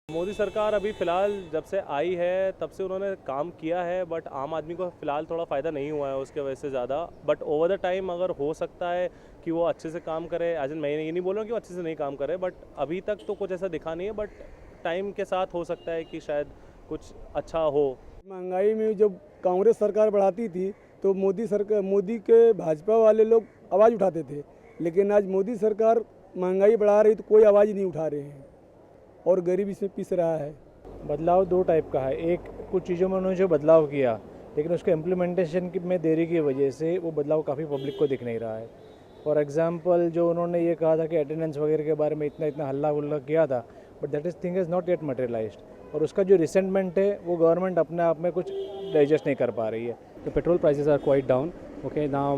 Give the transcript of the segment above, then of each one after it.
मोदी सरकार अभी फ़िलहाल जब से आई है तब से उन्होंने काम किया है, बट आम आदमी को फ़िलहाल थोड़ा फ़ायदा नहीं हुआ है उसके वजह से ज़्यादा। बट ओवर द टाइम अगर हो सकता है कि वो अच्छे से काम करे, एज इन मैं ये नहीं बोल रहा हूँ कि वो अच्छे से नहीं काम करे, बट अभी तक तो कुछ ऐसा दिखा नहीं है। बट टाइम के साथ हो सकता है कि शायद कुछ अच्छा हो। महंगाई में जब कांग्रेस सरकार बढ़ाती थी तो मोदी के भाजपा वाले लोग आवाज़ उठाते थे, लेकिन आज मोदी सरकार महंगाई बढ़ा रही तो कोई आवाज़ ही नहीं उठा रहे हैं और गरीब इसमें पिस रहा है। बदलाव दो टाइप का है। एक, कुछ चीज़ों में उन्होंने जो बदलाव किया, लेकिन उसके इम्प्लीमेंटेशन में देरी की वजह से वो बदलाव काफ़ी पब्लिक को दिख नहीं रहा है। फॉर एग्जांपल, जो उन्होंने ये कहा था कि अटेंडेंस वगैरह के बारे में इतना इतना हल्ला गुल्ला किया था, but that is thing is not yet materialised, और उसका जो रिसेंटमेंट है वो गवर्नमेंट अपने आप में कुछ डाइजेस्ट नहीं कर पा रही है। The petrol prices are quite down. Okay, now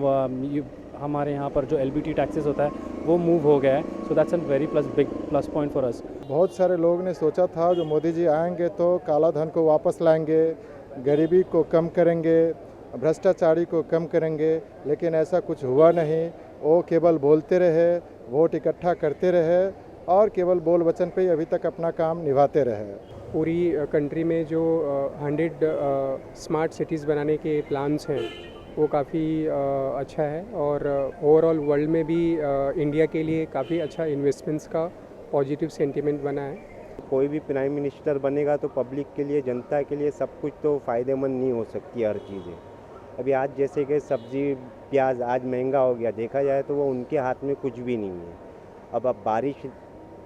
हमारे यहाँ पर जो LBT टैक्सेस होता है वो मूव हो गया है, so that's a very big plus point for us. बहुत सारे लोग ने सोचा था जो मोदी जी आएंगे तो काला धन को वापस लाएंगे, गरीबी को कम करेंगे, भ्रष्टाचारी को कम करेंगे, लेकिन ऐसा कुछ हुआ नहीं। वो केवल बोलते रहे, वोट इकट्ठा करते रहे और केवल बोल वचन पे ही अभी तक अपना काम निभाते रहे। पूरी कंट्री में जो 100 स्मार्ट सिटीज़ बनाने के प्लान्स हैं वो काफ़ी अच्छा है, और ओवरऑल वर्ल्ड में भी इंडिया के लिए काफ़ी अच्छा इन्वेस्टमेंट्स का पॉजिटिव सेंटिमेंट बना है। कोई भी प्राइम मिनिस्टर बनेगा तो पब्लिक के लिए, जनता के लिए सब कुछ तो फ़ायदेमंद नहीं हो सकती हर चीज़ें। अभी आज जैसे कि सब्ज़ी प्याज आज महंगा हो गया, देखा जाए तो वो उनके हाथ में कुछ भी नहीं है। अब बारिश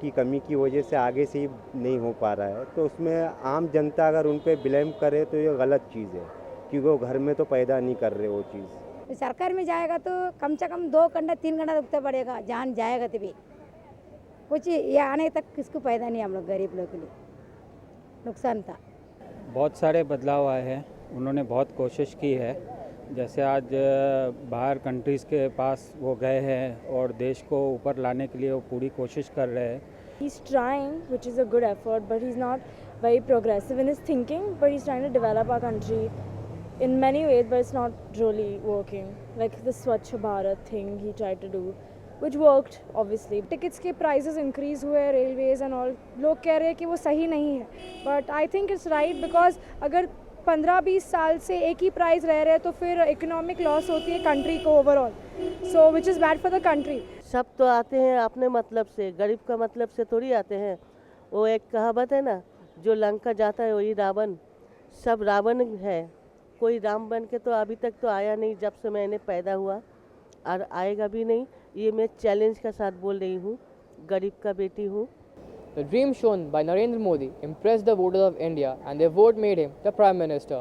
की कमी की वजह से आगे से ही नहीं हो पा रहा है, तो उसमें आम जनता अगर उन पर ब्लेम करे तो ये गलत चीज़ है, क्योंकि वो घर में तो पैदा नहीं कर रहे वो चीज़। सरकार में जाएगा तो कम से कम 2 घंटा 3 घंटा रुकता पड़ेगा, जान जाएगा तभी कुछ ये आने तक किसको पैदा नहीं, हम लोग गरीब लोग के लिए नुकसान था। बहुत सारे बदलाव आए हैं, उन्होंने बहुत कोशिश की है। जैसे आज बाहर कंट्रीज़ के पास वो गए हैं और देश को ऊपर लाने के लिए वो पूरी कोशिश कर रहे हैं। He's trying, which is a good effort, but he's not very progressive in his thinking, but he's trying to develop our country in many ways, but it's not really working. Like the Swachh Bharat thing he tried to do, which worked obviously. Tickets के prices increase हुए, railways and all, लोग कह रहे हैं कि वो सही नहीं है, but I think it's right because अगर 15-20 साल से एक ही प्राइस रह रहे तो फिर इकोनॉमिक लॉस होती है कंट्री को overall, so which is bad for the country. सब तो आते हैं अपने मतलब से, गरीब का मतलब से थोड़ी आते हैं। वो एक कहावत है ना, जो लंका जाता है वही रावण, सब रावण है, कोई राम बन के तो अभी तक तो आया नहीं जब से मैंने पैदा हुआ, और आएगा भी नहीं। ये मैं चैलेंज के साथ बोल रही हूँ, गरीब का बेटी हूँ। The dream shown by Narendra Modi impressed the voters of India and their vote made him the Prime Minister.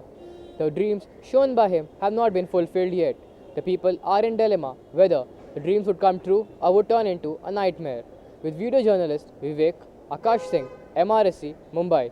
The dreams shown by him have not been fulfilled yet. The people are in dilemma whether the dreams would come true or would turn into a nightmare. With video journalist Vivek Akash Singh, MRSC, Mumbai.